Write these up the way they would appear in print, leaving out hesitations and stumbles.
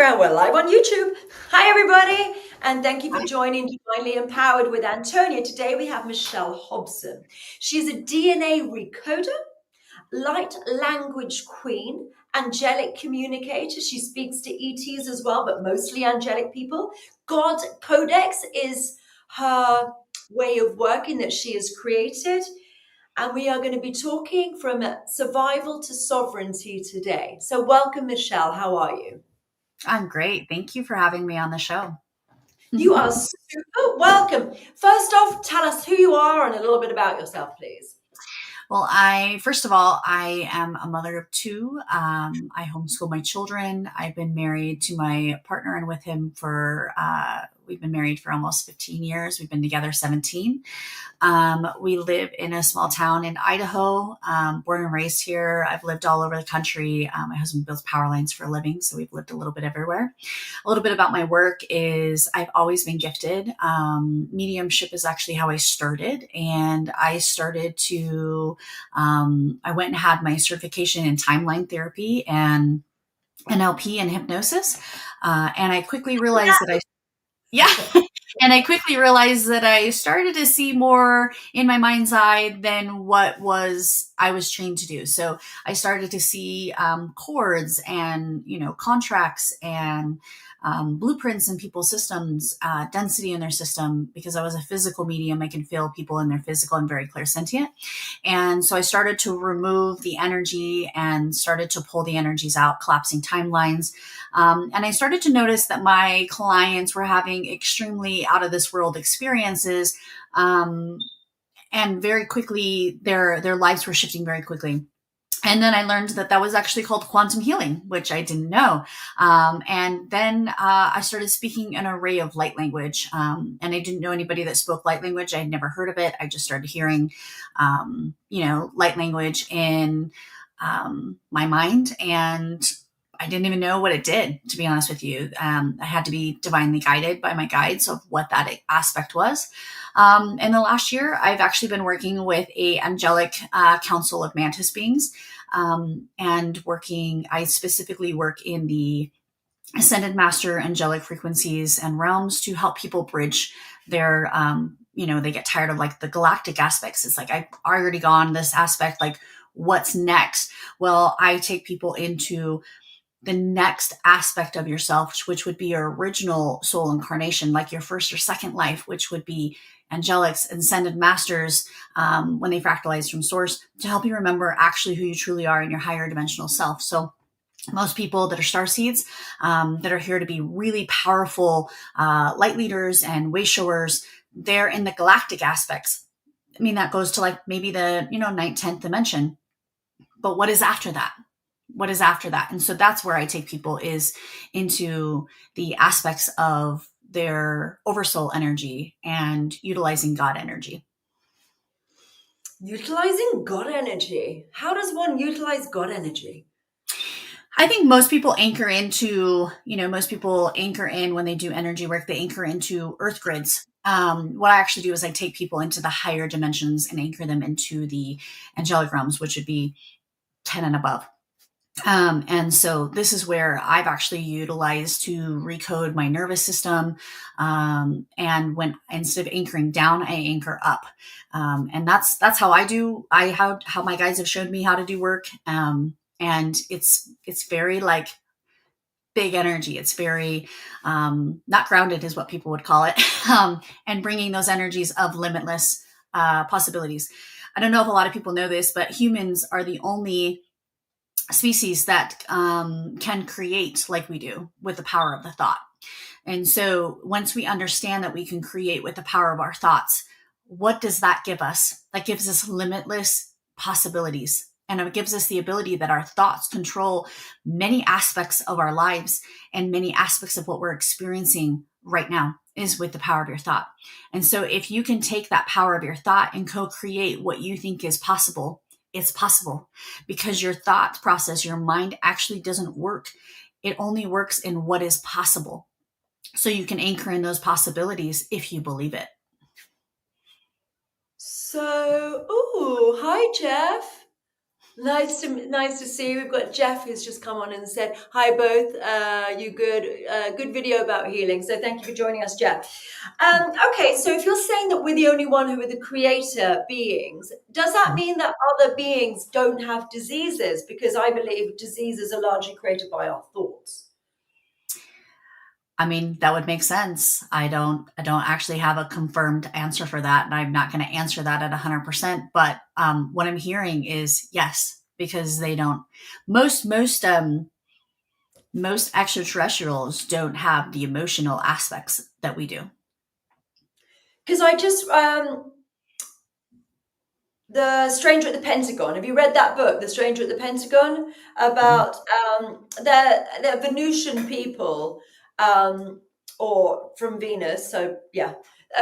Instagram. We're live on YouTube. Hi, everybody. And thank you for joining Divinely Empowered with Antonia. Today we have Michelle Hobson. She's a DNA recoder, light language queen, angelic communicator. She speaks to ETs as well, but mostly angelic people. God Codex is her way of working that she has created. And we are going to be talking from survival to sovereignty today. So welcome, Michelle. How are you? I'm great. Thank you for having me on the show. You are super welcome. First off, tell us who you are and a little bit about yourself, please. Well, first of all, I am a mother of two. I homeschool my children. I've been married to my partner and with him we've been married for almost 15 years. We've been together 17. We live in a small town in Idaho, born and raised here. I've lived all over the country. My husband builds power lines for a living, so we've lived a little bit everywhere. A little bit about my work is I've always been gifted. Mediumship is actually how I started, and I went and had my certification in timeline therapy and NLP and hypnosis. And I quickly realized that yeah. And I quickly realized that I started to see more in my mind's eye than I was trained to do. So I started to see chords and, contracts and blueprints in people's systems, density in their system. Because I was a physical medium, I can feel people in their physical and very clairsentient. And so I started to remove the energy and started to pull the energies out, collapsing timelines. And I started to notice that my clients were having extremely out of this world experiences. And very quickly, their lives were shifting very quickly. And then I learned that was actually called quantum healing, which I didn't know. And then I started speaking an array of light language. And I didn't know anybody that spoke light language. I had never heard of it. I just started hearing, light language in my mind. And I didn't even know what it did, to be honest with you. I had to be divinely guided by my guides of what that aspect was. In the last year, I've actually been working with a angelic council of mantis beings, I specifically work in the ascended master angelic frequencies and realms to help people bridge their, they get tired of like the galactic aspects. It's like, I've already gone this aspect, like what's next? Well, I take people into the next aspect of yourself, which would be your original soul incarnation, like your first or second life, which would be angelics and ascended masters when they fractalize from source, to help you remember actually who you truly are in your higher dimensional self. So most people that are star seeds, that are here to be really powerful light leaders and way showers, they're in the galactic aspects. I mean, that goes to like maybe the, ninth, 10th dimension. But what is after that? What is after that? And so that's where I take people is into the aspects of their oversoul energy and utilizing God energy. Utilizing God energy. How does one utilize God energy? I think most people anchor in when they do energy work, they anchor into earth grids. What I actually do is I take people into the higher dimensions and anchor them into the angelic realms, which would be 10 and above. And so this is where I've actually utilized to recode my nervous system. And when instead of anchoring down, I anchor up. And that's how how my guides have showed me how to do work. And it's very like big energy. It's very, not grounded is what people would call it. And bringing those energies of limitless, possibilities. I don't know if a lot of people know this, but humans are the only species that can create like we do with the power of the thought. And so once we understand that we can create with the power of our thoughts, what does that give us? That gives us limitless possibilities. And it gives us the ability that our thoughts control many aspects of our lives, and many aspects of what we're experiencing right now is with the power of your thought. And so if you can take that power of your thought and co-create what you think is possible, it's possible, because your thought process, your mind actually doesn't work. It only works in what is possible. So you can anchor in those possibilities if you believe it. So, hi, Jeff. Nice to see you. We've got Jeff who's just come on and said hi both. You good? Good video about healing. So thank you for joining us, Jeff. Okay, so if you're saying that we're the only one who are the creator beings, does that mean that other beings don't have diseases? Because I believe diseases are largely created by our thoughts. I mean, that would make sense. I don't actually have a confirmed answer for that, and I'm not going to answer that at 100%. But what I'm hearing is yes, because they don't. Most extraterrestrials don't have the emotional aspects that we do. Because I just The Stranger at the Pentagon. Have you read that book, The Stranger at the Pentagon, Mhm. about the Venusian people, or from Venus? So yeah,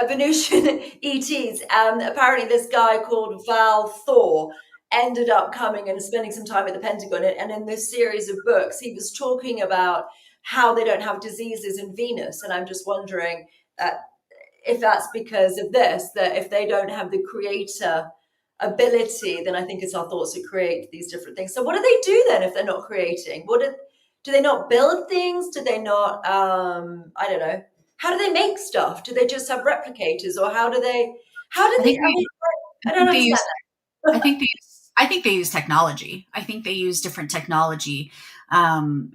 Venusian ETs. Apparently, this guy called Val Thor ended up coming and spending some time at the Pentagon. And in this series of books, he was talking about how they don't have diseases in Venus. And I'm just wondering uh, if that's because of this, that if they don't have the creator ability, then I think it's our thoughts that create these different things. So what do they do then if they're not creating? Do they not build things? Do they not I don't know. How do they make stuff? Do they just have replicators, or I think I they, mean, I I don't think they understand use I think they use technology. I think they use different technology. And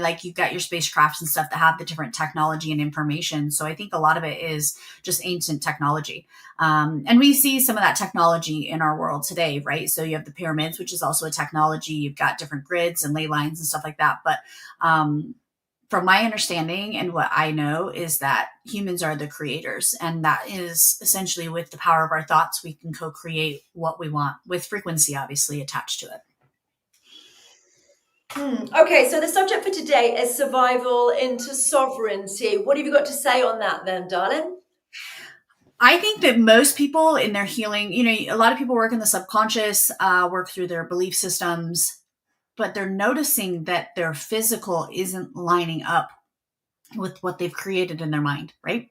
like you've got your spacecrafts and stuff that have the different technology and information. So I think a lot of it is just ancient technology. And we see some of that technology in our world today, right? So you have the pyramids, which is also a technology. You've got different grids and ley lines and stuff like that. But um, from my understanding and what I know is that humans are the creators. And that is essentially with the power of our thoughts, we can co create what we want with frequency, obviously, attached to it. Okay, so the subject for today is survival into sovereignty. What have you got to say on that then, darling? I think that most people in their healing, a lot of people work in the subconscious, work through their belief systems, but they're noticing that their physical isn't lining up with what they've created in their mind, right?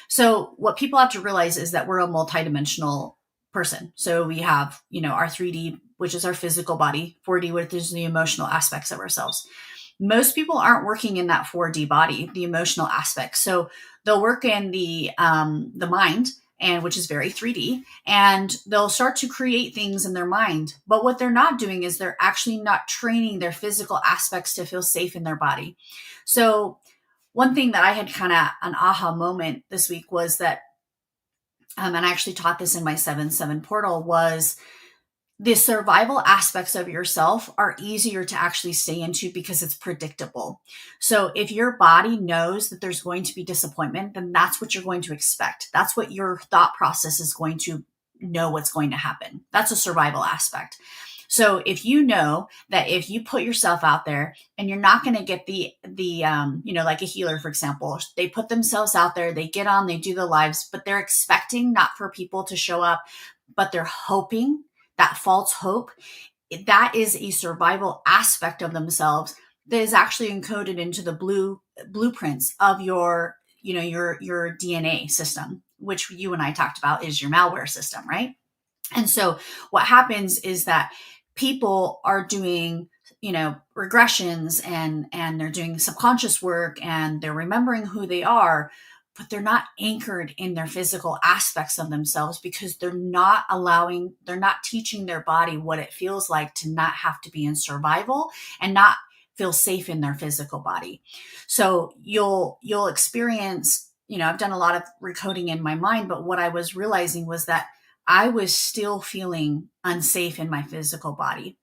So what people have to realize is that we're a multidimensional person. So we have, our 3D, which is our physical body, 4D, which is the emotional aspects of ourselves. Most people aren't working in that 4D body, the emotional aspects. So they'll work in the mind, and which is very 3D, and they'll start to create things in their mind. But what they're not doing is they're actually not training their physical aspects to feel safe in their body. So one thing that I had kind of an aha moment this week was that, and I actually taught this in my 7-7 portal, was the survival aspects of yourself are easier to actually stay into because it's predictable. So if your body knows that there's going to be disappointment, then that's what you're going to expect. That's what your thought process is going to know what's going to happen. That's a survival aspect. So if you know that if you put yourself out there and you're not going to get like a healer, for example, they put themselves out there, they get on, they do the lives, but they're expecting not for people to show up, but they're hoping, that false hope, that is a survival aspect of themselves that is actually encoded into the blueprints of your DNA system, which you and I talked about is your malware system, right? And so what happens is that people are doing, regressions and they're doing subconscious work and they're remembering who they are, but they're not anchored in their physical aspects of themselves because they're not teaching their body what it feels like to not have to be in survival and not feel safe in their physical body. So you'll experience, I've done a lot of recoding in my mind, but what I was realizing was that I was still feeling unsafe in my physical body.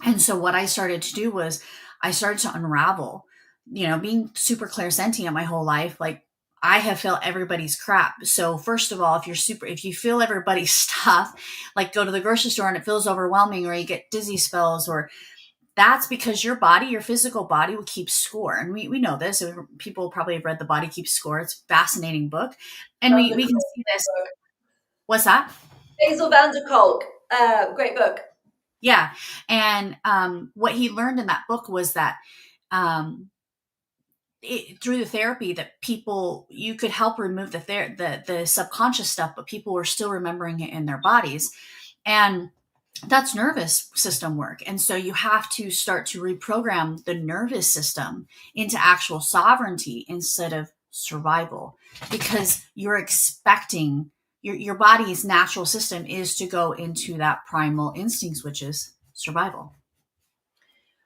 And so what I started to do was I started to unravel, being super clairsentient my whole life. Like I have felt everybody's crap. So first of all, if you feel everybody's stuff, like go to the grocery store and it feels overwhelming or you get dizzy spells, or that's because your body, your physical body will keep score. And we know this. People probably have read The Body Keeps Score. It's a fascinating book. And Van we, der we can Kolk see this. book. What's that? Basil van der Kolk. Great book. Yeah. And what he learned in that book was that um, through the therapy that you could help remove the subconscious stuff, but people were still remembering it in their bodies. And That's nervous system work. And so you have to start to reprogram the nervous system into actual sovereignty instead of survival, because you're expecting your body's natural system is to go into that primal instincts, which is survival.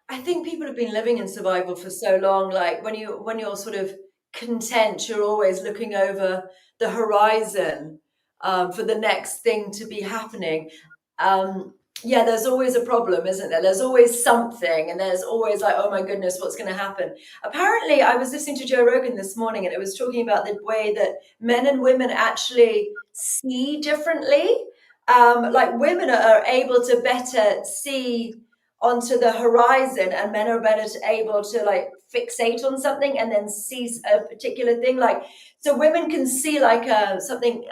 I think people have been living in survival for so long. Like when you're sort of content, you're always looking over the horizon for the next thing to be happening. Um, yeah, there's always a problem, isn't there? There's always something, and there's always like, oh my goodness, what's going to happen? Apparently, I was listening to Joe Rogan this morning, and it was talking about the way that men and women actually see differently. Like women are able to better see onto the horizon, and men are better to able to like fixate on something and then see a particular thing. Like, so women can see like something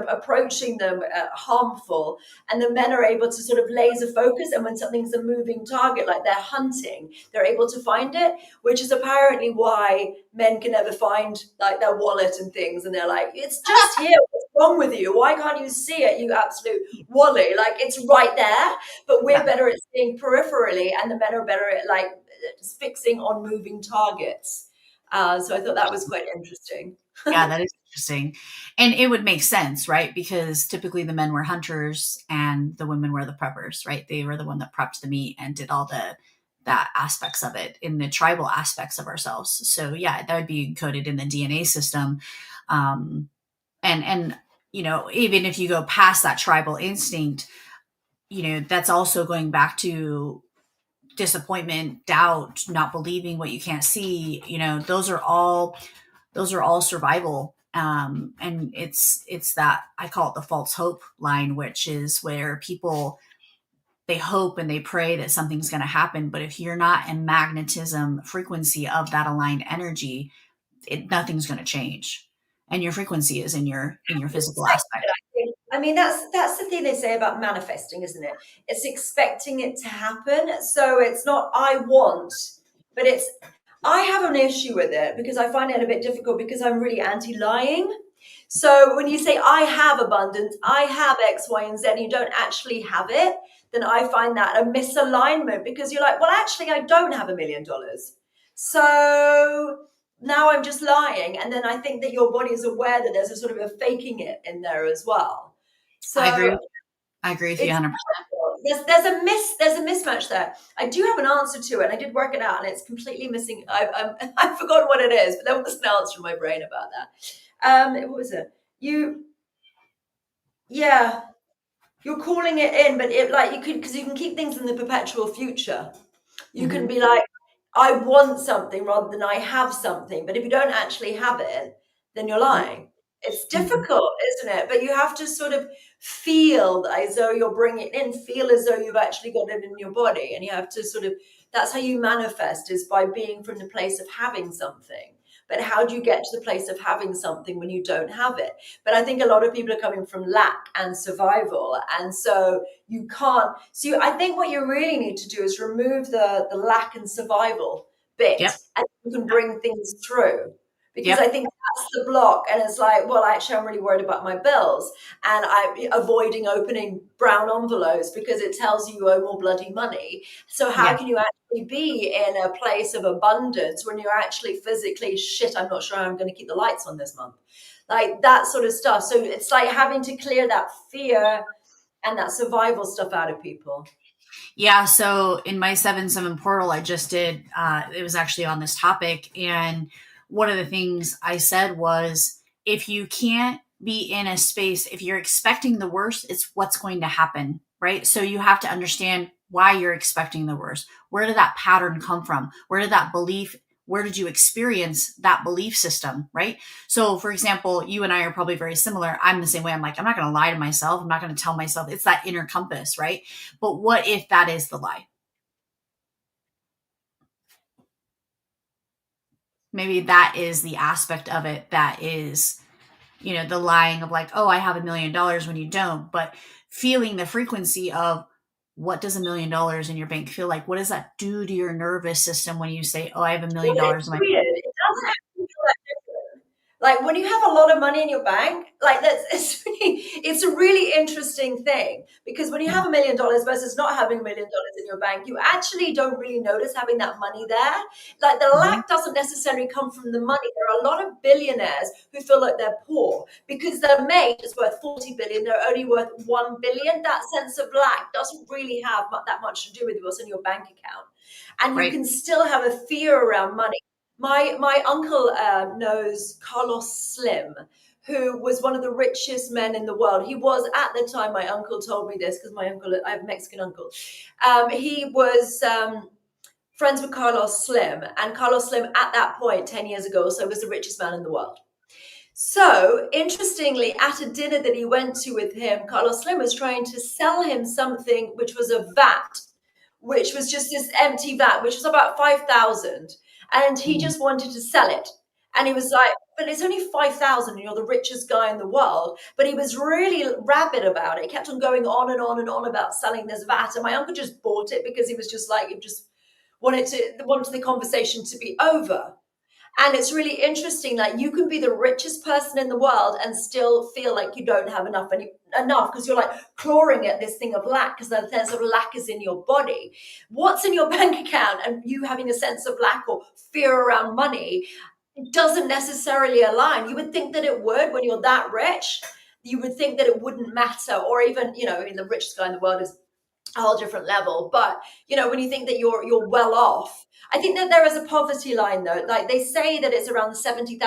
approaching them harmful, and the men are able to sort of laser focus, and when something's a moving target like they're hunting, they're able to find it, which is apparently why men can never find like their wallet and things, and they're like, it's just here, what's wrong with you, why can't you see it, you absolute wally, like it's right there. But we're Yeah. better at seeing peripherally, and the men are better at like fixing on moving targets. So I thought that was quite interesting. Yeah, that is interesting. And it would make sense, right? Because typically the men were hunters and the women were the preppers, right? They were the one that prepped the meat and did all the that aspects of it in the tribal aspects of ourselves. So yeah, that would be encoded in the DNA system. Um, and even if you go past that tribal instinct, that's also going back to disappointment, doubt, not believing what you can't see. Those are all survival. And it's that I call it the false hope line, which is where people, they hope and they pray that something's going to happen, but if you're not in magnetism frequency of that aligned energy, nothing's going to change, and your frequency is in your physical aspect. I mean, that's the thing they say about manifesting, isn't it? It's expecting it to happen. So it's not I want, but it's I have an issue with it because I find it a bit difficult because I'm really anti-lying. So when you say I have abundance, I have X, Y, and Z, and you don't actually have it, then I find that a misalignment because you're like, well, actually, I don't have $1 million. So now I'm just lying. And then I think that your body is aware that there's a sort of a faking it in there as well. I agree. So I agree with you it's 100%. there's a mismatch there. I do have an answer to it, and I did work it out, and it's completely missing. I've forgotten what it is, but there was an answer in my brain about that. What was it? Yeah, you're calling it in, but it like you could because you can keep things in the perpetual future. You can Hmm. be like, I want something rather than I have something. But if you don't actually have it, then you're lying. It's Hmm. difficult, isn't it? But you have to sort of feel as though you're bringing it in, feel as though you've actually got it in your body. And you have to sort of, that's how you manifest, is by being from the place of having something. But how do you get to the place of having something when you don't have it? But I think a lot of people are coming from lack and survival. And so you can't. So I think what you really need to do is remove the lack and survival bit, Yep. and you can bring things through. Because I Yep. think that's the block, and it's like, well, actually, I'm really worried about my bills, and I'm avoiding opening brown envelopes because it tells you owe more bloody money. So how Yeah. can you actually be in a place of abundance when you're actually physically shit? I'm not sure I'm going to keep the lights on this month, like that sort of stuff. So it's like having to clear that fear and that survival stuff out of people. Yeah, so in my 7/7 portal I just did, it was actually on this topic, and one of the things I said was, if you can't be in a space, if you're expecting the worst, it's what's going to happen, right? So you have to understand why you're expecting the worst. Where did that pattern come from? Where did that belief, where did you experience that belief system, right? So, for example, you and I are probably very similar. I'm the same way. I'm like, I'm not going to lie to myself. I'm not going to tell myself. It's that inner compass, right? But what if that is the lie? Maybe that is the aspect of it that is, the lying of like, oh, I have $1 million when you don't, but feeling the frequency of what does $1 million in your bank feel like? What does that do to your nervous system when you say, oh, I have a Well, million it's dollars in my weird. It doesn't actually feel that different. Like when you have a lot of money in your bank, like it's a really interesting thing, because when you have $1 million versus not having $1 million in your bank, you actually don't really notice having that money there. Like the Mm-hmm. lack doesn't necessarily come from the money. There are a lot of billionaires who feel like they're poor because their mate is worth 40 billion, they're only worth 1 billion. That sense of lack doesn't really have that much to do with what's in your bank account. And you Right. can still have a fear around money. My uncle knows Carlos Slim, who was one of the richest men in the world. He was at the time. My uncle told me this because my uncle, I have a Mexican uncle. He was friends with Carlos Slim, and Carlos Slim at that point, 10 years ago or so, was the richest man in the world. So, interestingly, at a dinner that he went to with him, Carlos Slim was trying to sell him something which was a vat, which was just this empty vat, which was about 5,000. And he Mm. just wanted to sell it. And he was like, but it's only 5,000 and you're the richest guy in the world. But he was really rabid about it. He kept on going on and on and on about selling this vat. And my uncle just bought it because he was just like, he just wanted the conversation to be over. And it's really interesting, like you can be the richest person in the world and still feel like you don't have enough because you're like clawing at this thing of lack, because the sense of lack is in your body. What's in your bank account and you having a sense of lack or fear around money doesn't necessarily align. You would think that it would when you're that rich. You would think that it wouldn't matter, or even, I mean, the richest guy in the world is a whole different level. But when you think that you're well off, I think that there is a poverty line though. Like they say that it's around $70,000.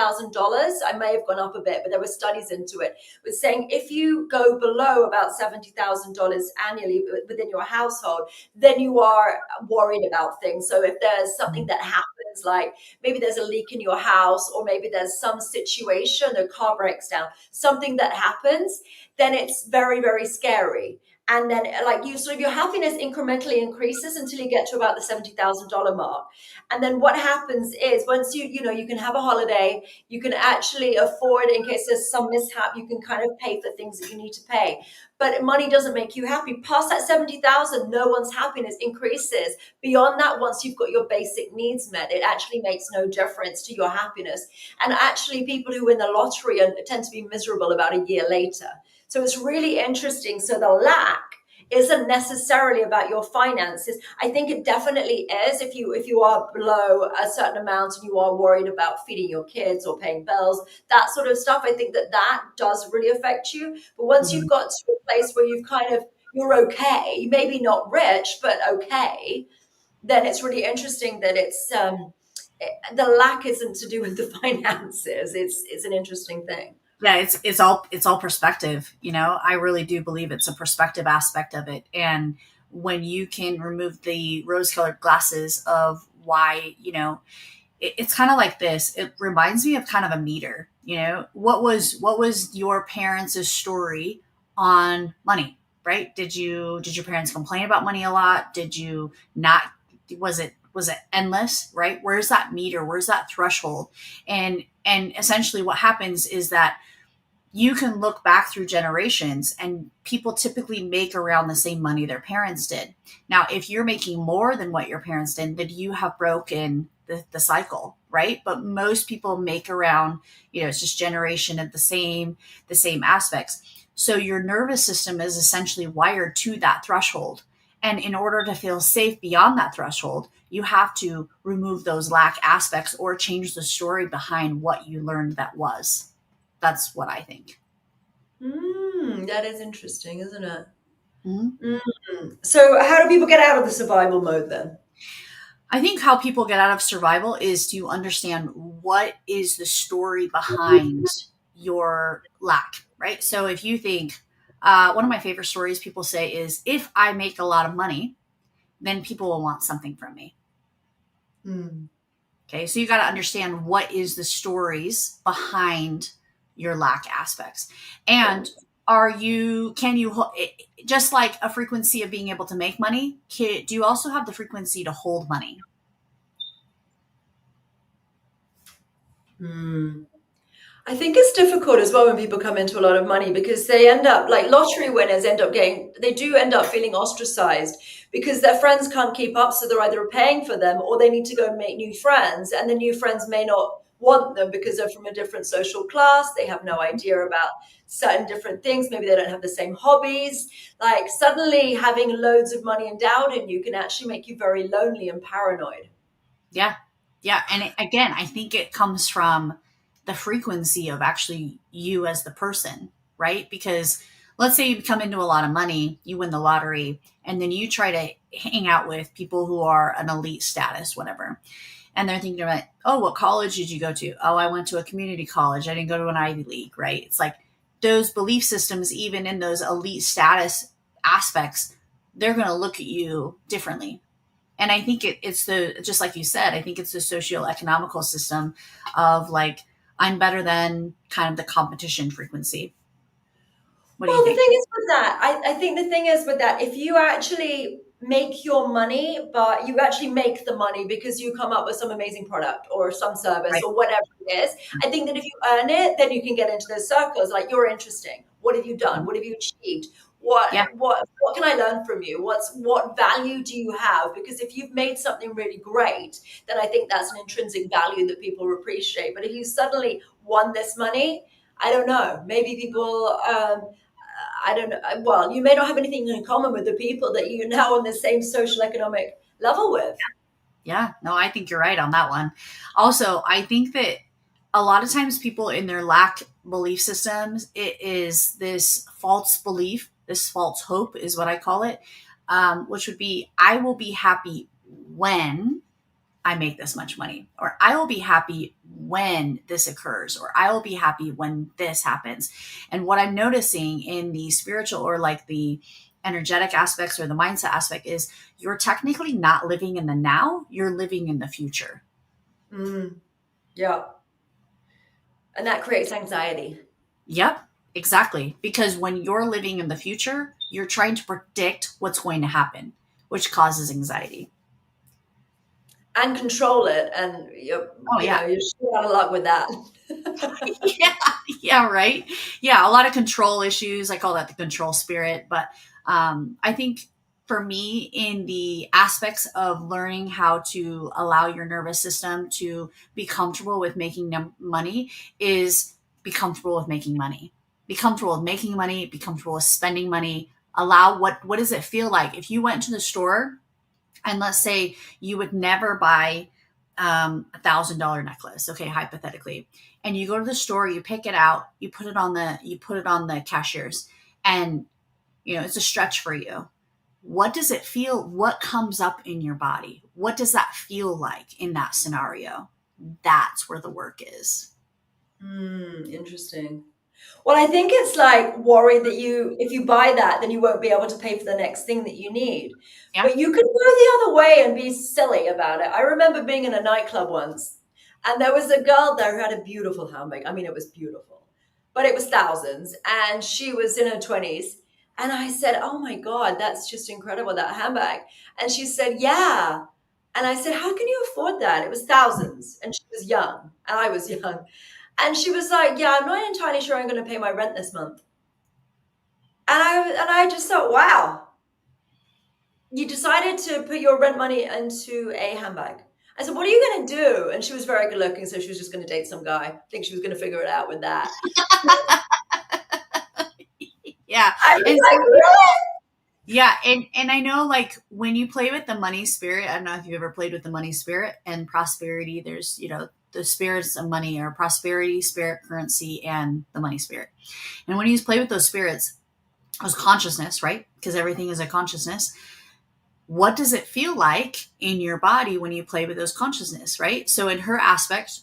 I may have gone up a bit, but there were studies into it with saying if you go below about $70,000 annually within your household, then you are worried about things. So if there's something that happens, like maybe there's a leak in your house, or maybe there's some situation, a car breaks down, something that happens, then it's very, very scary. And then like your happiness incrementally increases until you get to about the $70,000 mark. And then what happens is once you can have a holiday, you can actually afford, in case there's some mishap, you can kind of pay for things that you need to pay. But money doesn't make you happy. Past that 70,000, no one's happiness increases. Beyond that, once you've got your basic needs met, it actually makes no difference to your happiness. And actually people who win the lottery tend to be miserable about a year later. So it's really interesting. So the lack isn't necessarily about your finances. I think it definitely is if you are below a certain amount and you are worried about feeding your kids or paying bills, that sort of stuff. I think that does really affect you. But once you've Mhm. got to a place where you're okay, maybe not rich, but okay, then it's really interesting that the lack isn't to do with the finances. It's an interesting thing. Yeah, it's all perspective. I really do believe it's a perspective aspect of it. And when you can remove the rose-colored glasses of why, it's kind of like this. It reminds me of kind of a meter. What was your parents' story on money, right? Did your parents complain about money a lot? Did you not? Was it endless, right? Where's that meter? Where's that threshold? And essentially what happens is that you can look back through generations and people typically make around the same money their parents did. Now, if you're making more than what your parents did, then you have broken the cycle, right? But most people make around, it's just generation of the same aspects. So your nervous system is essentially wired to that threshold. And in order to feel safe beyond that threshold, you have to remove those lack aspects or change the story behind what you learned that was. That's what I think. That is interesting, isn't it? Mhm. So, how do people get out of the survival mode then? I think how people get out of survival is to understand what is the story behind your lack, right? So if you think, one of my favorite stories people say is, if I make a lot of money, then people will want something from me. Hmm. Okay, so you got to understand what is the stories behind your lack aspects, and can you just like a frequency of being able to make money? Do you also have the frequency to hold money? Hmm. I think it's difficult as well when people come into a lot of money, because they end up like lottery winners they do end up feeling ostracized because their friends can't keep up. So they're either paying for them or they need to go and make new friends. And the new friends may not want them because they're from a different social class. They have no idea about certain different things. Maybe they don't have the same hobbies. Like suddenly having loads of money endowed in you can actually make you very lonely and paranoid. Yeah. Yeah. And again, I think it comes from the frequency of actually you as the person, right? Because let's say you come into a lot of money, you win the lottery, and then you try to hang out with people who are an elite status, whatever. And they're thinking about, oh, what college did you go to? Oh, I went to a community college. I didn't go to an Ivy League, right? It's like those belief systems, even in those elite status aspects, they're going to look at you differently. And I think it's the, just like you said, I think it's the socio-economical system of like, I'm better than kind of the competition frequency. What do you Well, the think? thing is with that, I think the thing is with that, if you actually make your money, but you actually make the money because you come up with some amazing product or some service Right. or whatever it is, I think that if you earn it, then you can get into those circles. Like you're interesting. What have you done? Mhm. What have you achieved? Yeah. What can I learn from you? What value do you have? Because if you've made something really great, then I think that's an intrinsic value that people appreciate. But if you suddenly won this money, I don't know. Maybe people I don't know. Well, you may not have anything in common with the people that you're now on the same social economic level with. Yeah, no, I think you're right on that one. Also, I think that a lot of times people in their lack belief systems, it is this false belief, this false hope is what I call it, which would be, I will be happy when I make this much money, or I will be happy when this occurs, or I will be happy when this happens. And what I'm noticing in the spiritual or like the energetic aspects or the mindset aspect is you're technically not living in the now, you're living in the future. Mm, yeah. And that creates anxiety Yep, exactly. Because when you're living in the future, you're trying to predict what's going to happen, which causes anxiety. and control it. And Oh, yeah. you're still out of luck with that. Yeah, yeah, right. Yeah, a lot of control issues. I call that the control spirit. But I think for me, in the aspects of learning how to allow your nervous system to be comfortable with making money, is be comfortable with making money. Be comfortable with making money. Be comfortable with spending money. Allow what does it feel like if you went to the store and let's say you would never buy $1,000 necklace, okay, hypothetically, and you go to the store, you pick it out, you put it on the cashiers, and it's a stretch for you. What does it feel? What comes up in your body? What does that feel like in that scenario? That's where the work is. Interesting. Well, I think it's like worried that if you buy that, then you won't be able to pay for the next thing that you need. Yeah. But you could go the other way and be silly about it. I remember being in a nightclub once, and there was a girl there who had a beautiful handbag. I mean, it was beautiful, but it was thousands, and she was in her 20s. And I said, "Oh my God, that's just incredible, that handbag." And she said, "Yeah." And I said, "How can you afford that? It was thousands." And she was young, and I was young. And she was like, "Yeah, I'm not entirely sure I'm going to pay my rent this month." And I just thought, wow, you decided to put your rent money into a handbag. I said, "What are you going to do?" And she was very good looking, so she was just going to date some guy. I think she was going to figure it out with that. Yeah. I was And like, some "Really?" people, yeah, and I know like when you play with the money spirit, I don't know if you've ever played with the money spirit and prosperity, there's, the spirits of money or prosperity, spirit, currency, and the money spirit. And when you play with those spirits, those consciousness, right? Because everything is a consciousness. What does it feel like in your body when you play with those consciousness, right? So in her aspect,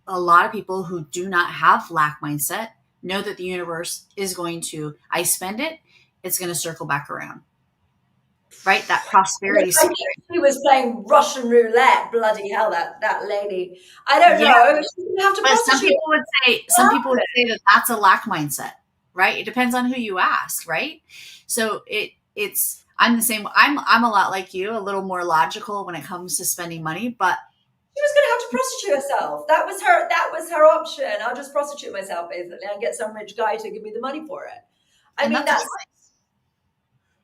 a lot of people who do not have lack mindset know that the universe is going to, I spend it, it's going to circle back around, right? That prosperity I think spirit. she was playing Russian roulette. Bloody hell, that lady. I don't Yeah. know. She's going to have to But some prostitute people would say, that that's a lack mindset, right? It depends on who you ask, right? So I'm the same. I'm a lot like you, a little more logical when it comes to spending money, but she was going to have to prostitute herself. That was her option. I'll just prostitute myself basically and get some rich guy to give me the money for it. I and mean, that's a that's choice.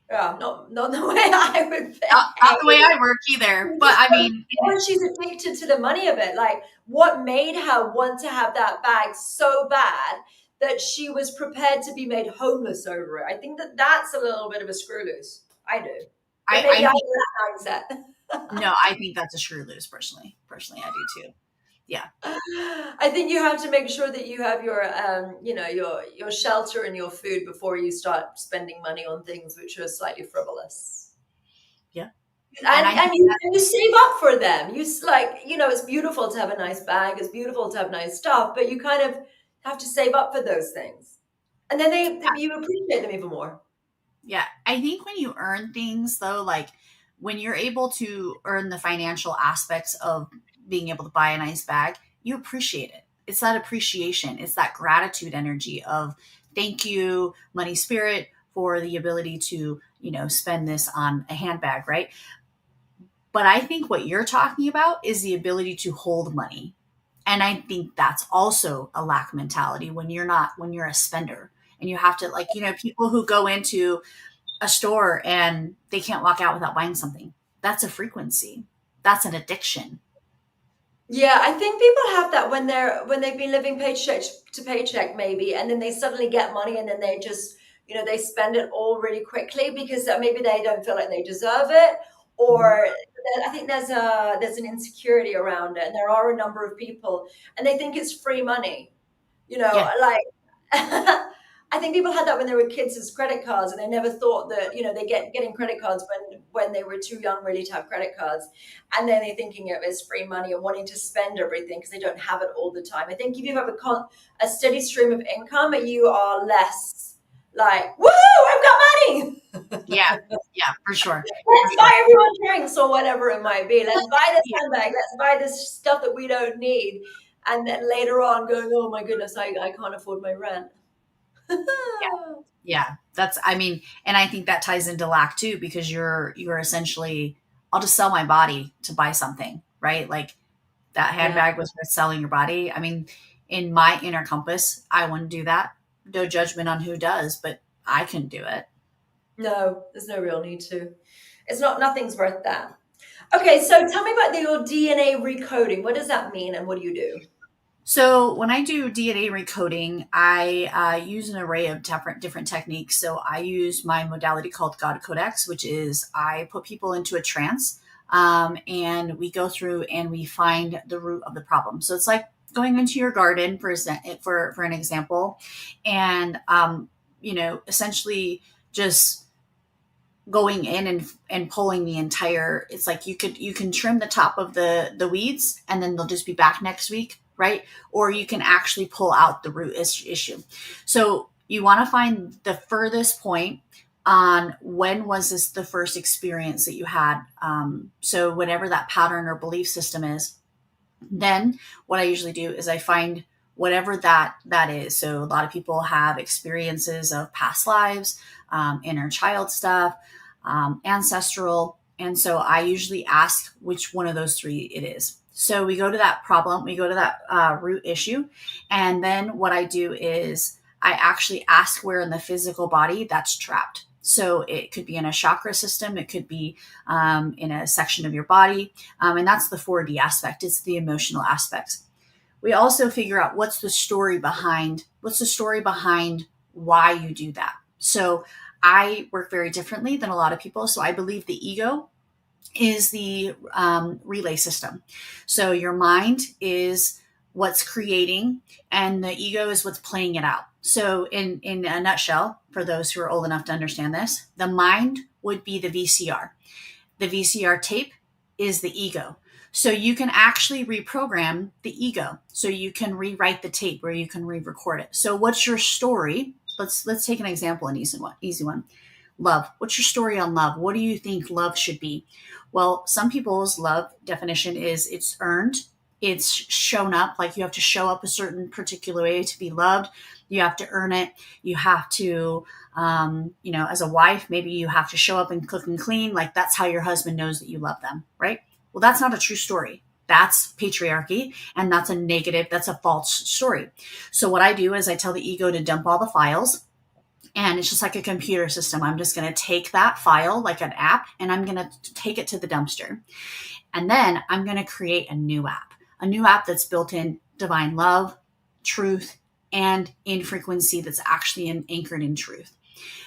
not the way I would Not the way behave. I work either. But I mean, Or she's addicted to the money of it. Like, what made her want to have that bag so bad that she was prepared to be made homeless over it. I think that that's a little bit of a screw loose. I do. But maybe I I'm think, in that mindset. no, I think that's a screw loose personally. Personally, I do too. Yeah. I think you have to make sure that you have your, your shelter and your food before you start spending money on things which are slightly frivolous. Yeah. And And I think you save up for them. It's beautiful to have a nice bag. It's beautiful to have nice stuff, but you kind of have to save up for those things, and then you appreciate them even more. Yeah, I think when you earn things though, like when you're able to earn the financial aspects of being able to buy a nice bag, you appreciate it. It's that appreciation, it's that gratitude energy of thank you, money spirit, for the ability to, spend this on a handbag, right? But I think what you're talking about is the ability to hold money. And I think that's also a lack mentality when you're a spender and you have to, like, people who go into a store and they can't walk out without buying something. That's a frequency. That's an addiction. Yeah, I think people have that when they've been living paycheck to paycheck maybe, and then they suddenly get money, and then they just they spend it all really quickly because maybe they don't feel like they deserve it, Mhm. or I think there's an insecurity around it, and there are a number of people, and they think it's free money. Yeah. Like I think people had that when they were kids as credit cards, and they never thought that they getting credit cards when they were too young really to have credit cards, and then they're thinking of it as free money and wanting to spend everything because they don't have it all the time. I think if you have a steady stream of income, you are less like woohoo, I've got Yeah. money. Yeah, for sure. For Let's sure. buy everyone drinks or whatever it might be. Let's Well, buy this yeah. handbag. Let's buy this stuff that we don't need. And then later on going, oh my goodness, I can't afford my rent. Yeah. Yeah. That's, I mean, and I think that ties into lack too, because you're essentially, I'll just sell my body to buy something, right? Like that Yeah. handbag was worth selling your body. I mean, in my inner compass, I wouldn't do that. No judgment on who does, but I couldn't do it. No, there's no real need to. Nothing's worth that. Okay, so tell me about your DNA recoding. What does that mean and what do you do? So when I do DNA recoding, I use an array of different techniques. So I use my modality called God Codex, which is I put people into a trance, and we go through and we find the root of the problem. So it's like going into your garden for an example, and essentially just going in and pulling the entire, it's like you can trim the top of the weeds and then they'll just be back next week, right? Or you can actually pull out the root issue. So you want to find the furthest point on when was this the first experience that you had. So whatever that pattern or belief system is, then what I usually do is I find whatever that is. So a lot of people have experiences of past lives, inner child stuff, ancestral, and so I usually ask which one of those three it is. So we go to that problem, we go to that root issue, and then what I do is I actually ask where in the physical body that's trapped. So it could be in a chakra system, it could be in a section of your body, and that's the 4D aspect. It's the emotional aspects. We also figure out what's the story behind why you do that. So I work very differently than a lot of people. So I believe the ego is the relay system. So your mind is what's creating, and the ego is what's playing it out. So in a nutshell, for those who are old enough to understand this, the mind would be the VCR. The VCR tape is the ego. So you can actually reprogram the ego. So you can rewrite the tape or you can re-record it. So what's your story? Let's take an example, an easy one. Love. What's your story on love? What do you think love should be? Well, some people's love definition is it's earned. It's shown up, like you have to show up a certain particular way to be loved. You have to earn it. You have to, as a wife, maybe you have to show up and cook and clean. Like that's how your husband knows that you love them, right? Well, that's not a true story. That's patriarchy, and that's a false story. So what I do is I tell the ego to dump all the files, and it's just like a computer system. I'm just going to take that file like an app and I'm going to take it to the dumpster. And then I'm going to create a new app, a new app that's built in divine love, truth, and in frequency that's actually anchored in truth.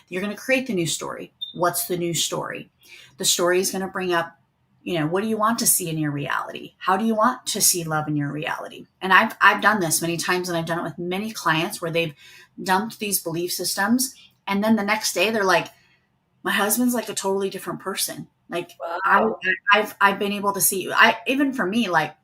You're going to create the new story. What's the new story? The story is going to bring up, what do you want to see in your reality? How do you want to see love in your reality? And I've done this many times, and I've done it with many clients where they've dumped these belief systems, and then the next day they're like, my husband's like a totally different person. Like Wow. I've been able to see, even for me, like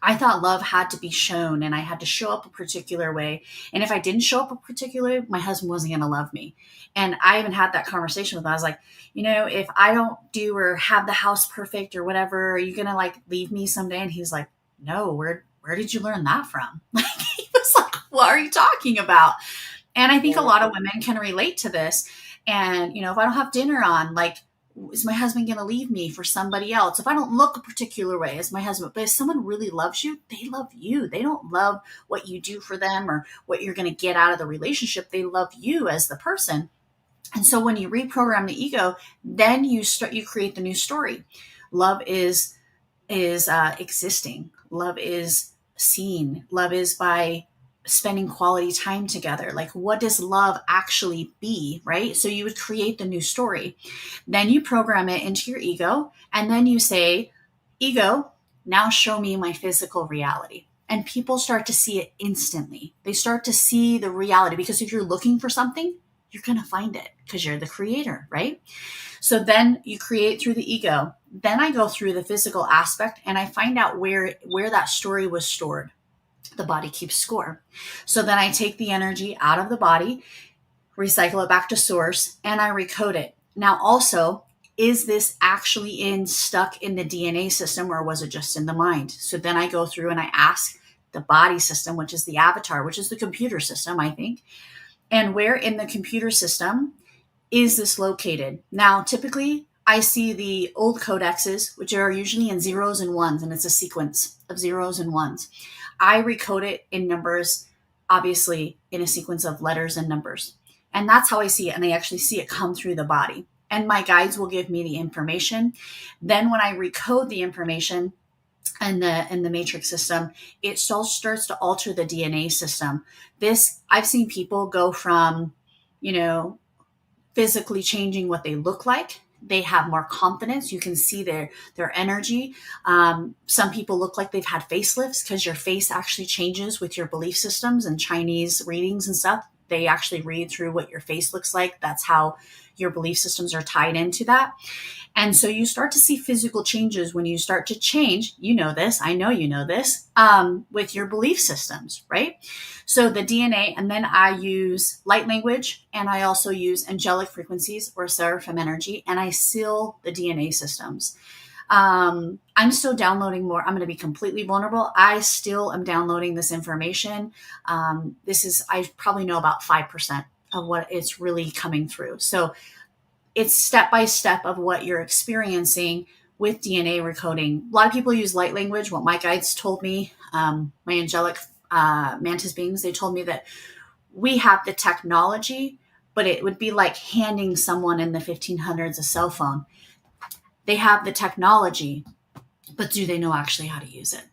I thought love had to be shown and I had to show up a particular way. And if I didn't show up a particular way, my husband wasn't going to love me. And I even had that conversation with him. I was like, if I don't do or have the house perfect or whatever, are you going to like leave me someday? And he's like, no, where did you learn that from? Like, he was like, what are you talking about? And I think a lot of women can relate to this. And, if I don't have dinner on, like, is my husband going to leave me for somebody else? If I don't look a particular way as my husband, but if someone really loves you, they love you. They don't love what you do for them or what you're going to get out of the relationship. They love you as the person. And so when you reprogram the ego, then you create the new story. Love is existing. Love is seen. Love is by spending quality time together. Like, what does love actually be, right? So you would create the new story. Then you program it into your ego, and then you say, ego, now show me my physical reality. And people start to see it instantly. They start to see the reality, because if you're looking for something, you're going to find it because you're the creator, right? So then you create through the ego. Then I go through the physical aspect and I find out where that story was stored. The body keeps score. So then I take the energy out of the body, recycle it back to source, and I recode it. Now also, is this actually stuck in the DNA system, or was it just in the mind? So then I go through and I ask the body system, which is the avatar, which is the computer system, I think, and where in the computer system is this located? Now, typically, I see the old codexes, which are usually in zeros and ones, and it's a sequence of zeros and ones. I recode it in numbers, obviously in a sequence of letters and numbers. And that's how I see it. And I actually see it come through the body. And my guides will give me the information. Then when I recode the information in the matrix system, it still starts to alter the DNA system. I've seen people go from, physically changing what they look like. They have more confidence. You can see their energy. Some people look like they've had facelifts because your face actually changes with your belief systems and Chinese readings and stuff. They actually read through what your face looks like. That's how your belief systems are tied into that. And so you start to see physical changes when you start to change. You know this. I know you know this, with your belief systems, right? So the DNA, and then I use light language, and I also use angelic frequencies or seraphim energy, and I seal the DNA systems. I'm still downloading more. I'm going to be completely vulnerable. I still am downloading this information. I probably know about 5% of what it's really coming through. So it's step by step of what you're experiencing with DNA recoding. A lot of people use light language. What my guides told me, my angelic mantis beings, they told me that we have the technology, but it would be like handing someone in the 1500s a cell phone. They have the technology, but do they know actually how to use it?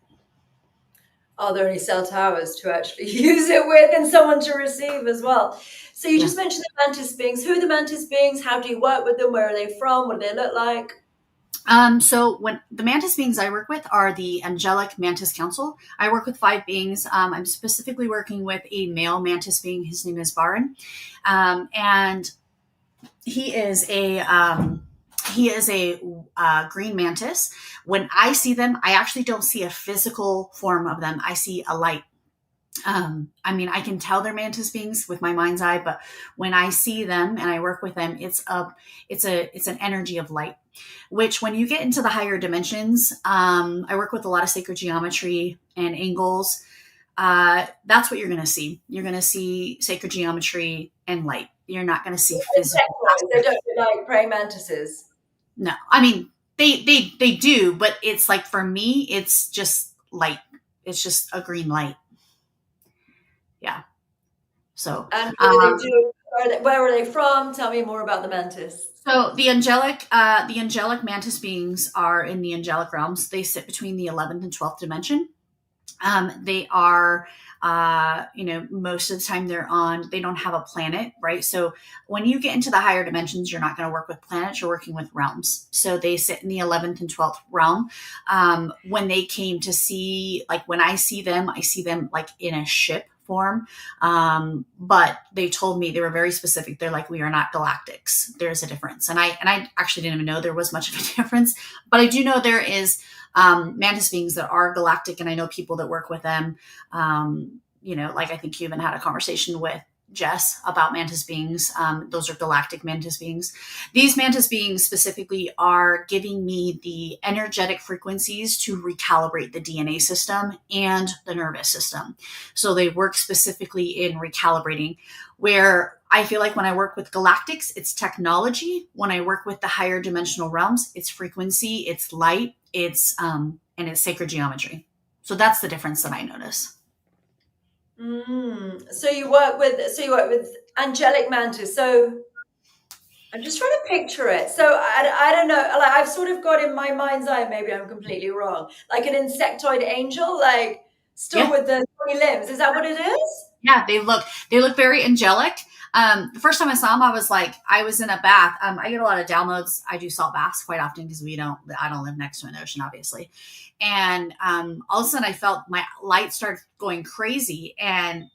Are there any cell towers to actually use it with and someone to receive as well? So you Yeah. just mentioned the mantis beings. Who are the mantis beings? How do you work with them? Where are they from? What do they look like? So when the mantis beings I work with are the Angelic Mantis Council. I work with 5 beings. I'm specifically working with a male mantis being. His name is Baran. And he is a green mantis. When I see them, I actually don't see a physical form of them. I see a light. I can tell they're mantis beings with my mind's eye, but when I see them and I work with them, it's an energy of light, which when you get into the higher dimensions, I work with a lot of sacred geometry and angles. That's what you're going to see. You're going to see sacred geometry and light. You're not going to see physical. They don't look like praying mantises. No, they do, but it's like, for me, it's just light. It's just a green light. Yeah. So, And what do they do? Where are they from? Tell me more about the mantis. So the angelic mantis beings are in the angelic realms. They sit between the 11th and 12th dimension. They are, most of the time they don't have a planet, right? So when you get into the higher dimensions, you're not going to work with planets, you're working with realms. So they sit in the 11th and 12th realm. When they came to see, like when I see them like in a ship form. But they told me, they were very specific. They're like, we are not galactics. There's a difference. And I actually didn't even know there was much of a difference, but I do know there is mantis beings that are galactic, and I know people that work with them. Like I think you even had a conversation with Jess about mantis beings. Those are galactic mantis beings. These mantis beings specifically are giving me the energetic frequencies to recalibrate the DNA system and the nervous system. So they work specifically in recalibrating, where I feel like when I work with galactics, it's technology. When I work with the higher dimensional realms, it's frequency, it's light, and it's sacred geometry. So that's the difference that I notice. So you work with angelic mantis. So I'm just trying to picture it. So I don't know. Like I've sort of got in my mind's eye, maybe I'm completely wrong. Like an insectoid angel, like still Yeah. with the 20 limbs. Is that what it is? Yeah, they look very angelic. The first time I saw them, I was like, I was in a bath. I get a lot of downloads. I do salt baths quite often because I don't live next to an ocean, obviously. And all of a sudden, I felt my light start going crazy, and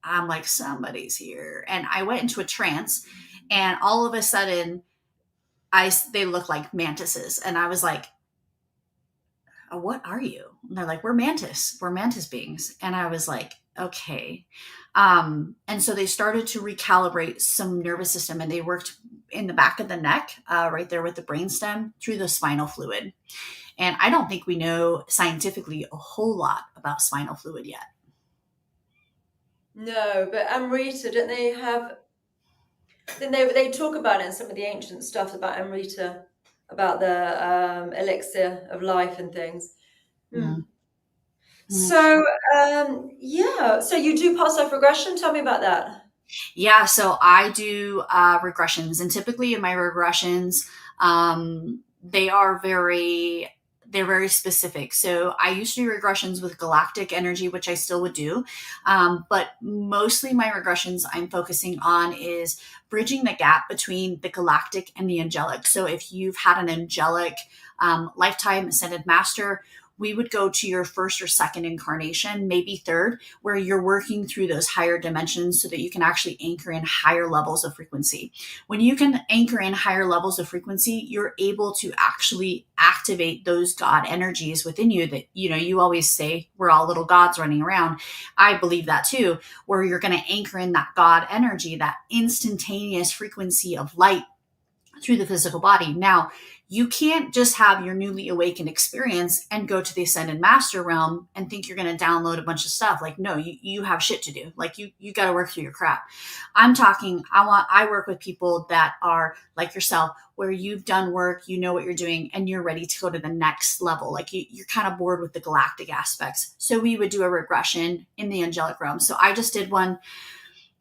I'm like, somebody's here. And I went into a trance, and all of a sudden, they look like mantises, and I was like, what are you? And they're like, we're mantis beings. And I was like, okay. And so they started to recalibrate some nervous system, and they worked in the back of the neck, right there with the brainstem through the spinal fluid. And I don't think we know scientifically a whole lot about spinal fluid yet. No, but Amrita, don't they have? Then they talk about it in some of the ancient stuff about Amrita, about the elixir of life and things. Hmm. Mm-hmm. So yeah, so you do past life regression. Tell me about that. Yeah, so I do regressions, and typically in my regressions, they are they're very specific. So I used to do regressions with galactic energy, which I still would do, but mostly my regressions I'm focusing on is bridging the gap between the galactic and the angelic. So if you've had an angelic lifetime ascended master, we would go to your first or second incarnation, maybe third, where you're working through those higher dimensions so that you can actually anchor in higher levels of frequency. When you can anchor in higher levels of frequency, you're able to actually activate those God energies within you that, you always say we're all little gods running around. I believe that too, where you're going to anchor in that God energy, that instantaneous frequency of light through the physical body. Now, you can't just have your newly awakened experience and go to the ascended master realm and think you're going to download a bunch of stuff. Like, no, you have shit to do. Like you got to work through your crap. I'm talking, I work with people that are like yourself, where you've done work, you know what you're doing, and you're ready to go to the next level. Like you're kind of bored with the galactic aspects. So we would do a regression in the angelic realm. So I just did one,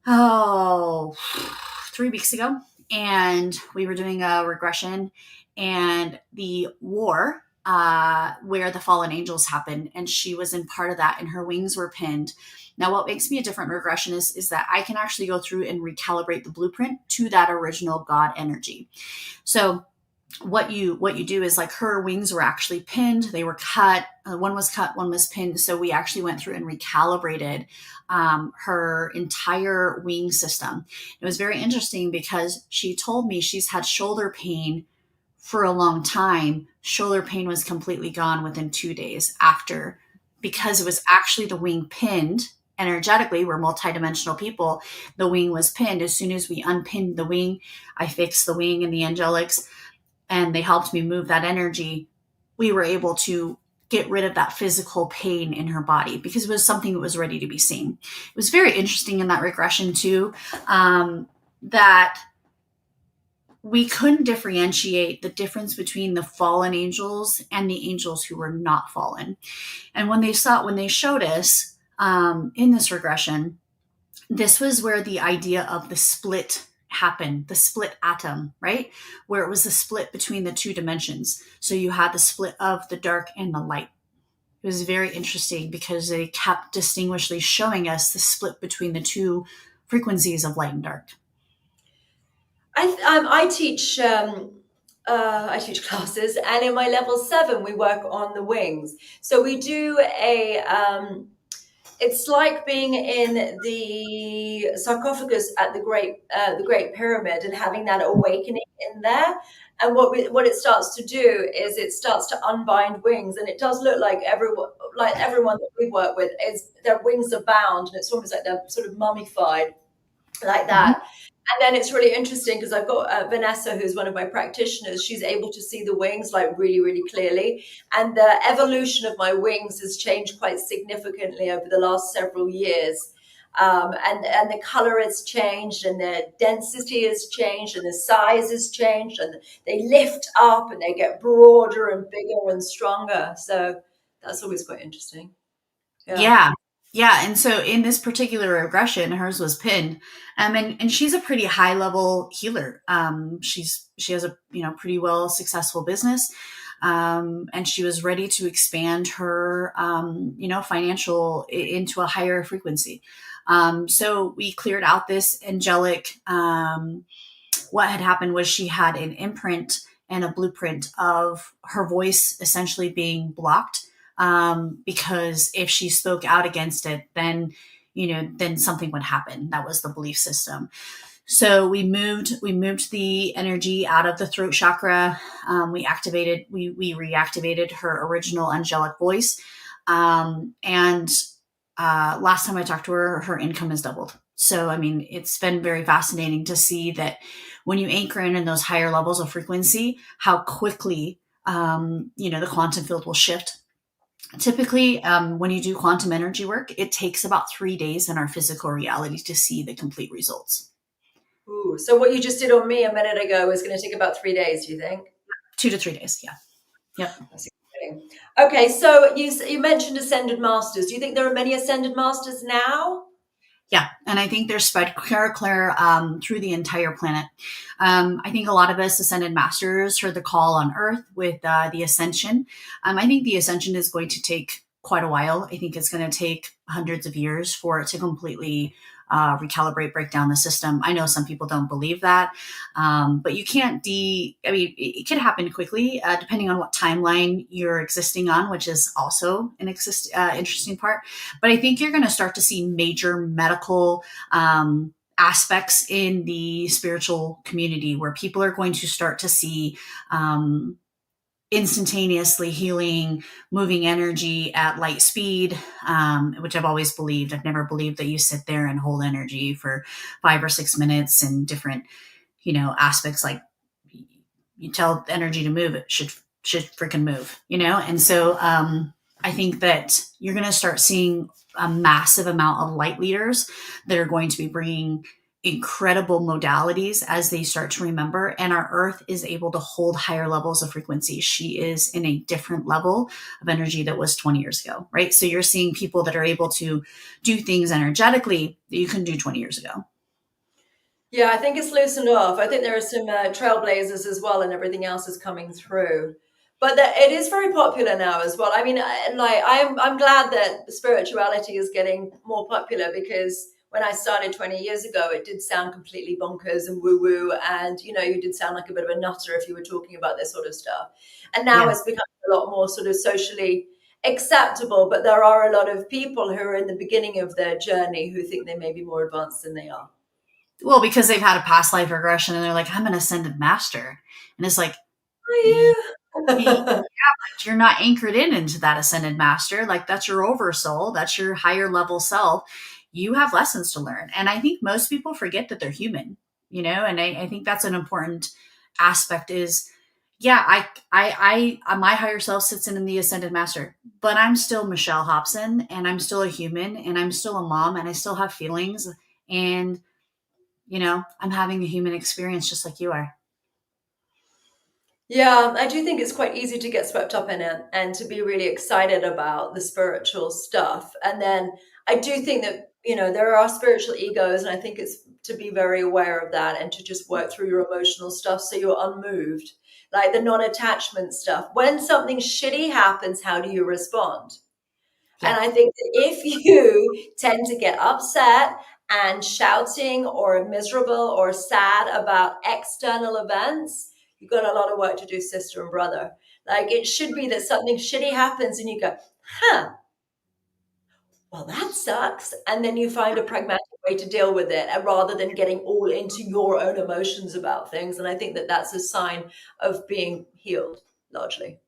3 weeks ago, and we were doing a regression, and the war where the fallen angels happened, and she was in part of that, and her wings were pinned. Now what makes me a different regressionist is that I can actually go through and recalibrate the blueprint to that original God energy. So what you do is, like, her wings were actually pinned, they were cut, one was cut, one was pinned. So we actually went through and recalibrated her entire wing system. It was very interesting because she told me she's had shoulder pain for a long time. Shoulder pain was completely gone within 2 days after, because it was actually the wing pinned energetically. We're multidimensional people. The wing was pinned. As soon as we unpinned the wing, I fixed the wing and the angelics, and they helped me move that energy. We were able to get rid of that physical pain in her body because it was something that was ready to be seen. It was very interesting in that regression too, that we couldn't differentiate the difference between the fallen angels and the angels who were not fallen. And when they showed us in this regression, this was where the idea of the split happened, the split atom, right? Where it was the split between the two dimensions. So you had the split of the dark and the light. It it was very interesting because they kept distinguishedly showing us the split between the two frequencies of light and dark. I teach classes, and in my level 7, we work on the wings. So we do a it's like being in the sarcophagus at the Great Pyramid and having that awakening in there. And what it starts to do is it starts to unbind wings, and it does look like everyone that we work with is their wings are bound, and it's almost like they're sort of mummified like Mhm. that. And then it's really interesting because I've got Vanessa, who's one of my practitioners. She's able to see the wings like really, really clearly. And the evolution of my wings has changed quite significantly over the last several years. And the color has changed, and the density has changed, and the size has changed, and they lift up and they get broader and bigger and stronger. So that's always quite interesting. Yeah. Yeah. Yeah. And so in this particular regression, hers was pinned. And she's a pretty high level healer. She has a, pretty well successful business. And she was ready to expand her, financial into a higher frequency. So we cleared out this angelic, what had happened was she had an imprint and a blueprint of her voice essentially being blocked, because if she spoke out against it, then something would happen. That was the belief system. So we moved the energy out of the throat chakra. We reactivated her original angelic voice. And last time I talked to her, her income has doubled. So, I mean, it's been very fascinating to see that when you anchor in those higher levels of frequency, how quickly, the quantum field will shift. Typically, when you do quantum energy work, it takes about 3 days in our physical reality to see the complete results. Ooh, so what you just did on me a minute ago is going to take about 3 days, do you think? 2 to 3 days. Yeah. Yep. That's exciting. Okay, so you mentioned ascended masters. Do you think there are many ascended masters now? Yeah, and I think they're spread clear through the entire planet. I think a lot of us ascended masters heard the call on Earth with the ascension. I think the ascension is going to take quite a while. I think it's going to take hundreds of years for it to completely recalibrate, break down the system. I know some people don't believe that, but you can't I mean, it could happen quickly, depending on what timeline you're existing on, which is also an interesting part. But I think you're going to start to see major medical aspects in the spiritual community where people are going to start to see instantaneously healing, moving energy at light speed, which I've always believed. I've never believed that you sit there and hold energy for 5 or 6 minutes and different, aspects like you tell energy to move, it should freaking move, And so I think that you're going to start seeing a massive amount of light leaders that are going to be bringing incredible modalities as they start to remember. And our earth is able to hold higher levels of frequency. She is in a different level of energy that was 20 years ago, right? So you're seeing people that are able to do things energetically that you couldn't do 20 years ago. Yeah, I think it's loosened off. I think there are some trailblazers as well, and everything else is coming through. But it is very popular now as well. I mean, I'm glad that spirituality is getting more popular because when I started 20 years ago, it did sound completely bonkers and woo woo, and you did sound like a bit of a nutter if you were talking about this sort of stuff. And now Yeah. it's becoming a lot more sort of socially acceptable. But there are a lot of people who are in the beginning of their journey who think they may be more advanced than they are. Well, because they've had a past life regression and they're like, I'm an ascended master. And it's like, Are you? you're not anchored into that ascended master. Like that's your oversoul. That's your higher level self. You have lessons to learn. And I think most people forget that they're human, and I think that's an important aspect is, yeah, my higher self sits in the ascended master, but I'm still Michelle Hobson and I'm still a human and I'm still a mom and I still have feelings. And, I'm having a human experience just like you are. Yeah, I do think it's quite easy to get swept up in it and to be really excited about the spiritual stuff. And then I do think that, there are spiritual egos, and I think it's to be very aware of that and to just work through your emotional stuff so you're unmoved, like the non attachment stuff. When something shitty happens, how do you respond? And Yeah. I think that if you tend to get upset and shouting or miserable or sad about external events, you've got a lot of work to do, sister and brother. Like it should be that something shitty happens and you go, huh, well, that sucks. And then you find a pragmatic way to deal with it rather than getting all into your own emotions about things. And I think that that's a sign of being healed largely.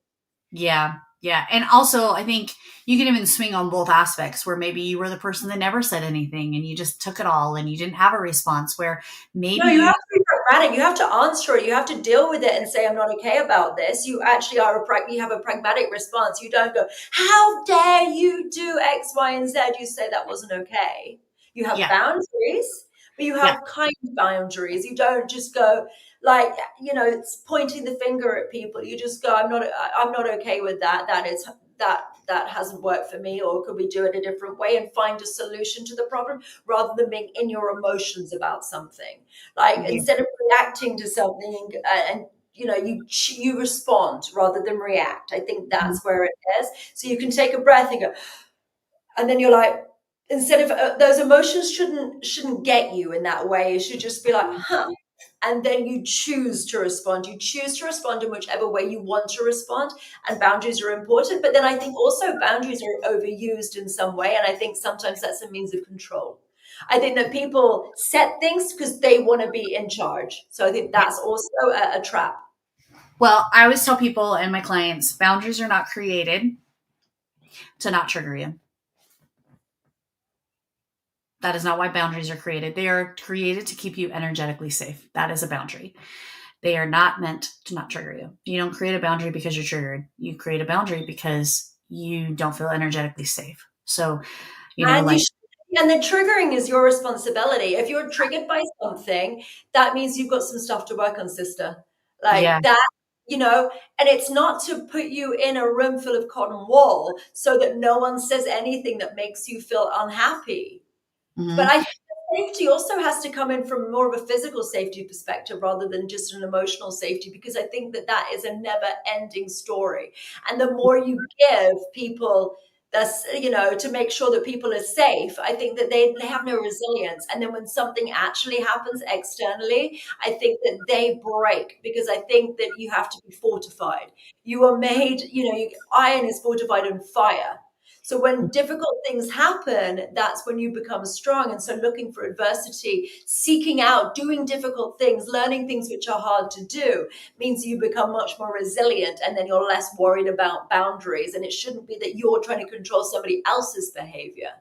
Yeah. Yeah. And also, I think you can even swing on both aspects where maybe you were the person that never said anything and you just took it all and you didn't have a response, where No, maybe you you, have to be pragmatic. You have to answer it. You have to deal with it and say, I'm not okay about this. You actually you have a pragmatic response. You don't go, how dare you do X, Y, and Z? You say that wasn't okay. You have yeah. boundaries, but you Yeah. have kind boundaries. You don't just go like, it's pointing the finger at people. You just go, I'm not okay with that. That hasn't worked for me, or could we do it a different way and find a solution to the problem rather than being in your emotions about something. Like Yeah. instead of reacting to something and you respond rather than react. I think Mhm. that's where it is. So you can take a breath and go, and then you're like, instead of those emotions shouldn't get you in that way. It should just be like, huh. And then you choose to respond. You choose to respond in whichever way you want to respond. And boundaries are important. But then I think also boundaries are overused in some way. And I think sometimes that's a means of control. I think that people set things because they want to be in charge. So I think Yeah. that's also a trap. Well, I always tell people and my clients, boundaries are not created to not trigger you. That is not why boundaries are created. They are created to keep you energetically safe. That is a boundary. They are not meant to not trigger you. You don't create a boundary because you're triggered. You create a boundary because you don't feel energetically safe. So, And like, and the triggering is your responsibility. If you're triggered by something, that means you've got some stuff to work on, sister. yeah. Like that, and it's not to put you in a room full of cotton wool so that no one says anything that makes you feel unhappy. But Hmm. I think safety also has to come in from more of a physical safety perspective rather than just an emotional safety, because I think that that is a never ending story. And the more you give people that's, to make sure that people are safe, I think that they have no resilience. And then when something actually happens externally, I think that they break, because I think that you have to be fortified. You are made, iron is fortified in fire. So when difficult things happen, that's when you become strong. And so looking for adversity, seeking out, doing difficult things, learning things which are hard to do means you become much more resilient, and then you're less worried about boundaries. And it shouldn't be that you're trying to control somebody else's behavior.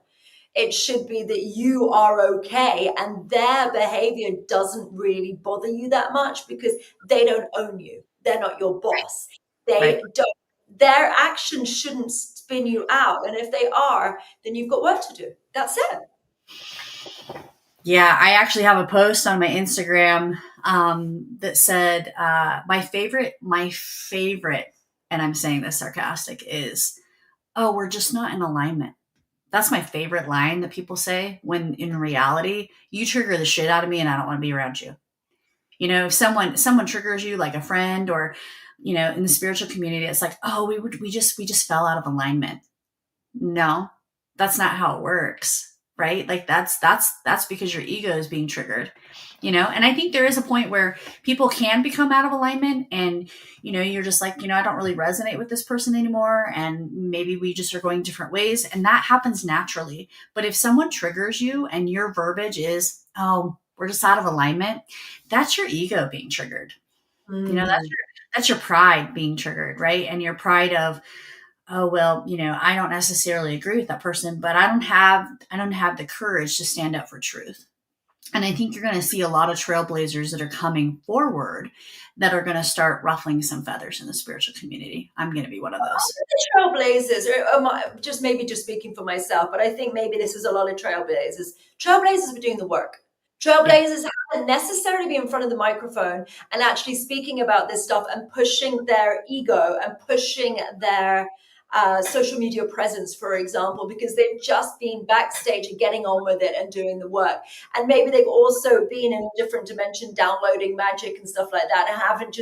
It should be that you are okay and their behavior doesn't really bother you that much because they don't own you. They're not your boss. Right. They don't, their actions shouldn't spin you out. And if they are, then you've got work to do. That's it. Yeah. I actually have a post on my Instagram that said, my favorite, and I'm saying this sarcastic, is, oh, we're just not in alignment. That's my favorite line that people say, when in reality, you trigger the shit out of me and I don't want to be around you. If someone triggers you, like a friend, or in the spiritual community, it's like, oh, we just fell out of alignment. No, that's not how it works, right? Like that's because your ego is being triggered. And I think there is a point where people can become out of alignment, and you're just like, I don't really resonate with this person anymore, and maybe we just are going different ways, and that happens naturally. But if someone triggers you and your verbiage is, oh, we're just out of alignment, that's your ego being triggered. Mm. That's your pride being triggered, right? And your pride of, oh, well, I don't necessarily agree with that person, but I don't have the courage to stand up for truth. And I think you're going to see a lot of trailblazers that are coming forward that are going to start ruffling some feathers in the spiritual community. I'm going to be one of those. The trailblazers, just maybe just speaking for myself, but I think maybe this is a lot of trailblazers. Trailblazers were doing the work. Yeah. Trailblazers haven't necessarily be in front of the microphone and actually speaking about this stuff and pushing their ego and pushing their social media presence, for example, because they've just been backstage and getting on with it and doing the work. And maybe they've also been in a different dimension, downloading magic and stuff like that, and haven't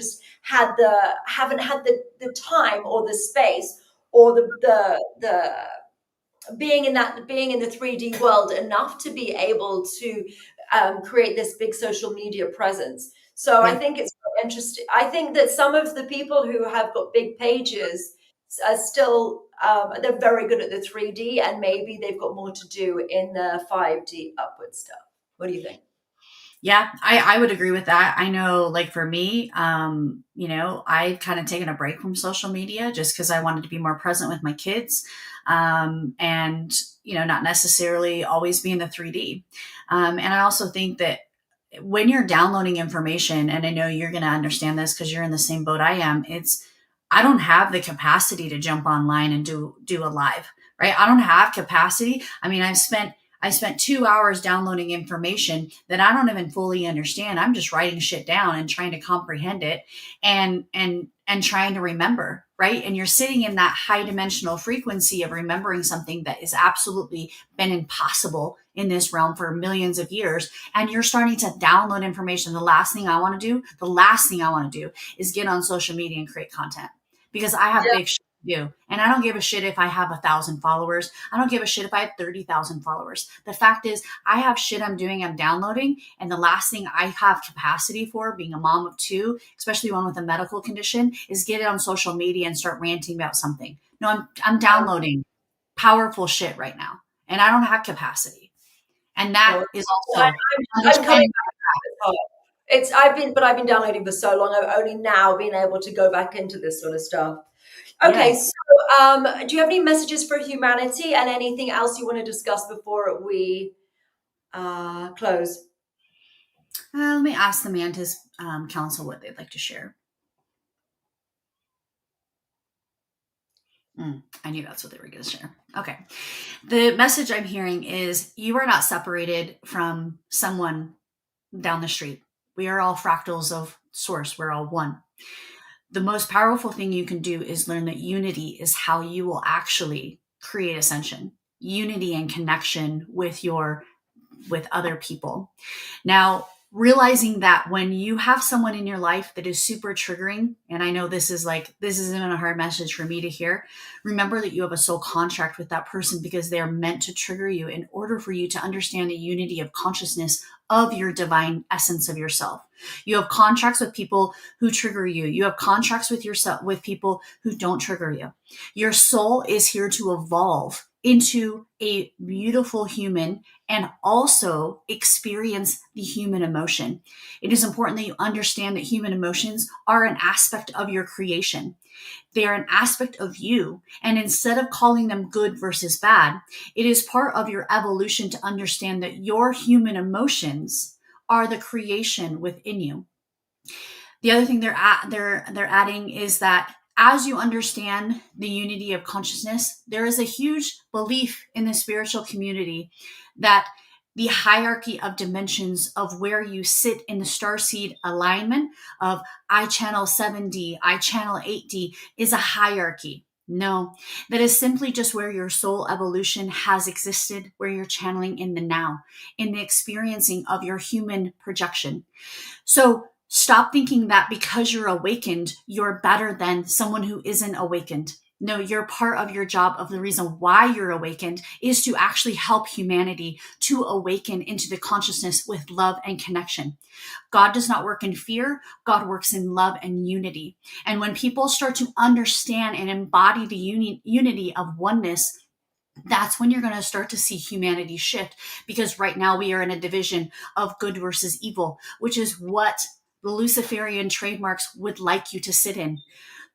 had the time or the space or the being in the 3D world enough to be able to create this big social media presence. So I Yeah. think it's interesting. I think that some of the people who have got big pages are still they're very good at the 3D, and maybe they've got more to do in the 5D upward stuff. What do you think? Yeah, I would agree with that. I know, like for me, I've kind of taken a break from social media just because I wanted to be more present with my kids, and not necessarily always be in the 3D. And I also think that when you're downloading information, and I know you're going to understand this because you're in the same boat I am, I don't have the capacity to jump online and do a live, right? I don't have capacity. I mean, I spent 2 hours downloading information that I don't even fully understand. I'm just writing shit down and trying to comprehend it and trying to remember, right? And you're sitting in that high dimensional frequency of remembering something that has absolutely been impossible in this realm for millions of years. And you're starting to download information. The last thing I want to do is get on social media and create content because I have Yeah. big shit to do. And I don't give a shit if I have 1,000 followers. I don't give a shit if I have 30,000 followers. The fact is, I have shit I'm downloading. And the last thing I have capacity for, being a mom of two, especially one with a medical condition, is get it on social media and start ranting about something. No, I'm downloading powerful shit right now. And I don't have capacity. And that No, is I, also I'm coming understanding. back to this part. But I've been downloading for so long. I've only now been able to go back into this sort of stuff. Okay, Yeah. so do you have any messages for humanity and anything else you want to discuss before we close? Let me ask the Mantis Council what they'd like to share. I knew that's what they were going to share. Okay. The message I'm hearing is you are not separated from someone down the street. We are all fractals of source. We're all one. The most powerful thing you can do is learn that unity is how you will actually create ascension. Unity and connection with other people. Now, realizing that when you have someone in your life that is super triggering, and I know this isn't a hard message for me to hear, remember that you have a soul contract with that person because they're meant to trigger you in order for you to understand the unity of consciousness of your divine essence of yourself. You have contracts with people who trigger you. You have contracts with yourself with people who don't trigger you. Your soul is here to evolve into a beautiful human and also experience the human emotion. It is important that you understand that human emotions are an aspect of your creation. They are an aspect of you. And instead of calling them good versus bad, it is part of your evolution to understand that your human emotions are the creation within you. The other thing they're adding is that as you understand the unity of consciousness, there is a huge belief in the spiritual community that the hierarchy of dimensions of where you sit in the starseed alignment of I channel 7D, I channel 8D is a hierarchy. No, that is simply just where your soul evolution has existed, where you're channeling in the now, in the experiencing of your human projection. So stop thinking that because you're awakened, you're better than someone who isn't awakened. No, you're part of your job of the reason why you're awakened is to actually help humanity to awaken into the consciousness with love and connection. God does not work in fear. God works in love and unity. And when people start to understand and embody the unity of oneness, that's when you're going to start to see humanity shift, because right now we are in a division of good versus evil, which is what the Luciferian trademarks would like you to sit in.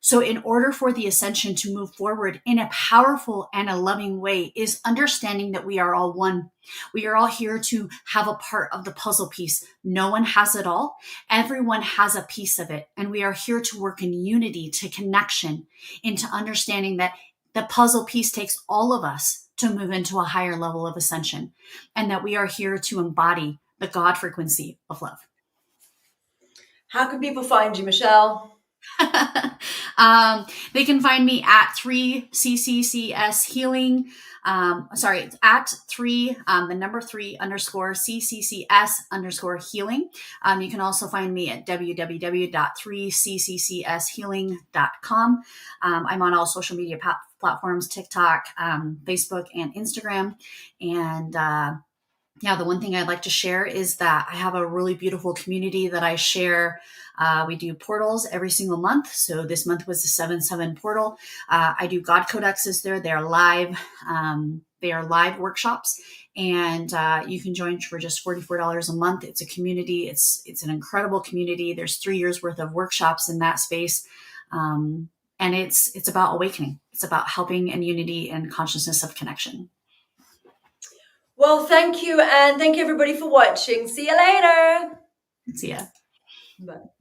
So in order for the ascension to move forward in a powerful and a loving way is understanding that we are all one. We are all here to have a part of the puzzle piece. No one has it all. Everyone has a piece of it. And we are here to work in unity, to connection, into understanding that the puzzle piece takes all of us to move into a higher level of ascension, and that we are here to embody the God frequency of love. How can people find you, Michelle? They can find me at 3CCCS Healing. It's at 3, the number 3 underscore CCCS underscore healing. You can also find me at www.3cccshealing.com. I'm on all social media platforms: TikTok, Facebook, and Instagram. And yeah, the one thing I'd like to share is that I have a really beautiful community that I share. We do portals every single month. So this month was the 7/7 portal. I do God codexes there. They're live. They are live workshops, and you can join for just $44 a month. It's a community. It's an incredible community. There's 3 years worth of workshops in that space. And it's about awakening. It's about helping and unity and consciousness of connection. Well, thank you. And thank you everybody for watching. See you later. See ya. Bye.